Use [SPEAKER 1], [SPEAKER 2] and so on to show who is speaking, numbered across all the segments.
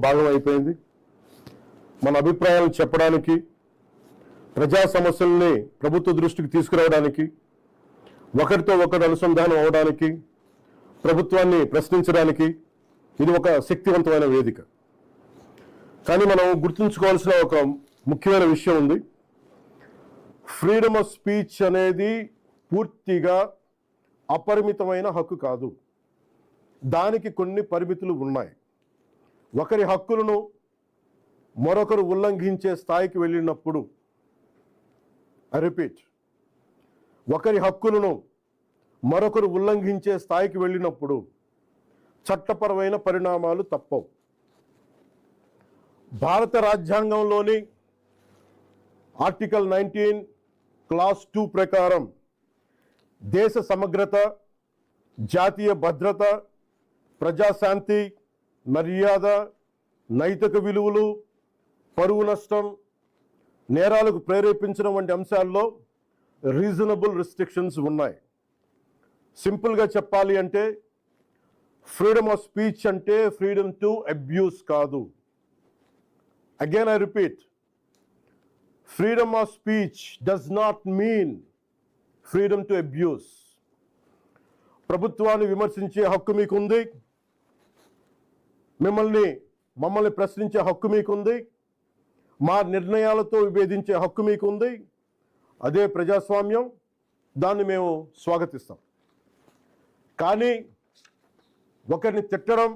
[SPEAKER 1] భాగం అయిపోయింది. మన అభిప్రాయాలను చెప్పడానికి, ప్రజా సమస్యల్ని ప్రభుత్వ దృష్టికి తీసుకురావడానికి, ఒకరితో ఒకరు అనుసంధానం అవడానికి, ప్రభుత్వాన్ని ప్రశ్నించడానికి ఇది ఒక శక్తివంతమైన వేదిక. కానీ మనం గుర్తుంచుకోవాల్సిన ఒక ముఖ్యమైన విషయం ఉంది. ఫ్రీడమ్ ఆఫ్ స్పీచ్ అనేది పూర్తిగా అపరిమితమైన హక్కు కాదు. దానికి కొన్ని పరిమితులు ఉన్నాయి. ఒకరి హక్కులను మరొకరు ఉల్లంఘించే స్థాయికి వెళ్ళినప్పుడు, ఐ రిపీట్, ఒకరి హక్కులను మరొకరు ఉల్లంఘించే స్థాయికి వెళ్ళినప్పుడు చట్టపరమైన పరిణామాలు తప్పవు. భారత రాజ్యాంగంలోని ఆర్టికల్ 19 క్లాస్ 2 ప్రకారం దేశ సమగ్రత, జాతీయ భద్రత, ప్రజాశాంతి, మర్యాద, నైతిక విలువలు, పరువు నష్టం, నేరాలకు ప్రేరేపించడం వంటి అంశాల్లో రీజనబుల్ రిస్ట్రిక్షన్స్ ఉన్నాయి. సింపుల్గా చెప్పాలి అంటే ఫ్రీడమ్ ఆఫ్ స్పీచ్ అంటే ఫ్రీడమ్ టు అబ్యూస్ కాదు. Again I repeat, freedom of speech does not mean freedom to abuse. ప్రభుత్వాన్ని విమర్శించే హక్కు మీకుంది, మమ్మల్ని ప్రశ్నించే హక్కు మీకుంది, మా నిర్ణయాలతో విభేదించే హక్కు మీకుంది. అదే ప్రజాస్వామ్యం, దాన్ని మేము స్వాగతిస్తాం. కానీ ఒకరిని తిట్టడం,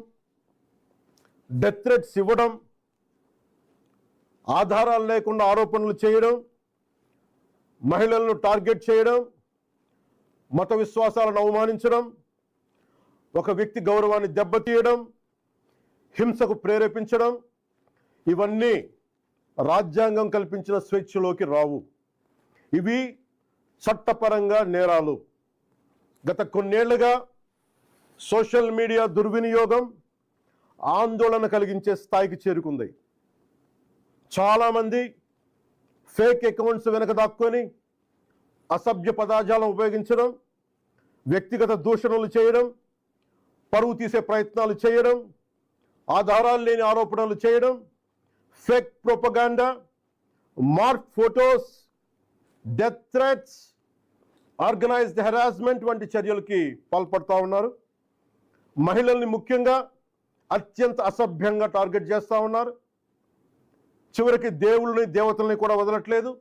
[SPEAKER 1] డెత్ థ్రెట్స్ ఇవ్వడం, ఆధారాలు లేకుండా ఆరోపణలు చేయడం, మహిళలను టార్గెట్ చేయడం, మత విశ్వాసాలను అవమానించడం, ఒక వ్యక్తి గౌరవాన్ని దెబ్బతీయడం, హింసకు ప్రేరేపించడం, ఇవన్నీ రాజ్యాంగం కల్పించిన స్వేచ్ఛలోకి రావు. ఇవి చట్టపరంగా నేరాలు. గత కొన్నేళ్లుగా సోషల్ మీడియా దుర్వినియోగం ఆందోళన కలిగించే స్థాయికి చేరుకుంది. చాలామంది ఫేక్ అకౌంట్స్ వెనక దాక్కొని అసభ్య పదజాలం ఉపయోగించడం, వ్యక్తిగత దూషణలు చేయడం, పరువు తీసే ప్రయత్నాలు చేయడం, ఆధారాలు లేని ఆరోపణలు చేయడం, fake propaganda, mark photos, death threats, organised harassment వంటి చర్యలకి పాల్పడుతూ ఉన్నారు. మహిళల్ని ముఖ్యంగా అత్యంత అసభ్యంగా టార్గెట్ చేస్తూ ఉన్నారు. చివరికి దేవుళ్ళని, దేవతల్ని కూడా వదలట్లేదు.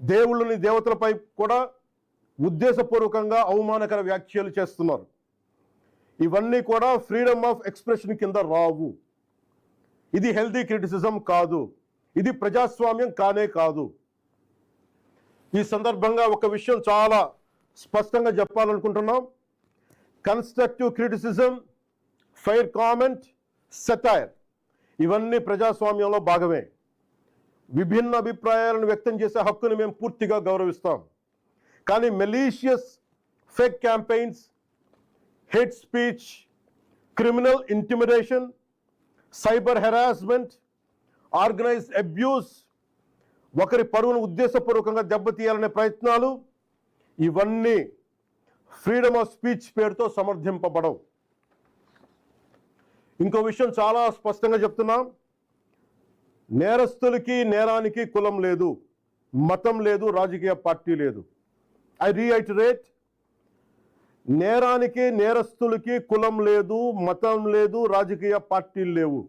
[SPEAKER 1] దేవుళ్ళని, దేవతలపై కూడా ఉద్దేశపూర్వకంగా అవమానకర వ్యాఖ్యలు చేస్తున్నారు. ఇవన్నీ కూడా ఫ్రీడమ్ ఆఫ్ ఎక్స్ప్రెషన్ కింద రావు. ఇది హెల్దీ క్రిటిసిజం కాదు. ఇది ప్రజాస్వామ్యం కానే కాదు. ఈ సందర్భంగా ఒక విషయం చాలా స్పష్టంగా చెప్పాలనుకుంటున్నాం. Constructive criticism, fair comment, satire ఇవన్నీ ప్రజాస్వామ్యంలో భాగమే. విభిన్న అభిప్రాయాలను వ్యక్తం చేసే హక్కును మేము పూర్తిగా గౌరవిస్తాం. కానీ malicious fake campaigns, hate speech, criminal intimidation, cyber harassment, organised abuse, ఒకరి పరువును ఉద్దేశపూర్వకంగా దెబ్బతీయాలనే ప్రయత్నాలు, ఇవన్నీ ఫ్రీడమ్ ఆఫ్ స్పీచ్ పేరుతో సమర్థింపబడవు. ఇంకో విషయం చాలా స్పష్టంగా చెప్తున్నాం. నేరస్తులకి, నేరానికి కులం లేదు, మతం లేదు, రాజకీయ పార్టీ లేదు. ఐ రీఐటరేట్, నేరానికి, నేరస్తులకి కులం లేదు, మతం లేదు, రాజకీయ పార్టీలు లేవు.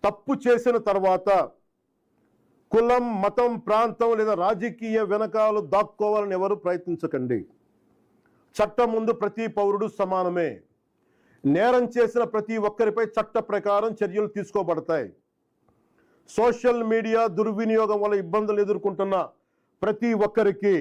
[SPEAKER 1] తప్పు చేసిన తర్వాత కులం, మతం, ప్రాంతం లేదా రాజకీయ వెనకాలు దాక్కోవాలని ఎవరు ప్రయత్నించకండి. చట్టం ముందు ప్రతి పౌరుడు సమానమే. నేరం చేసిన ప్రతి ఒక్కరిపై చట్ట ప్రకారం చర్యలు తీసుకోబడతాయి. సోషల్ మీడియా దుర్వినియోగం వల్ల ఇబ్బందులు ఎదుర్కొంటున్న ప్రతి ఒక్కరికి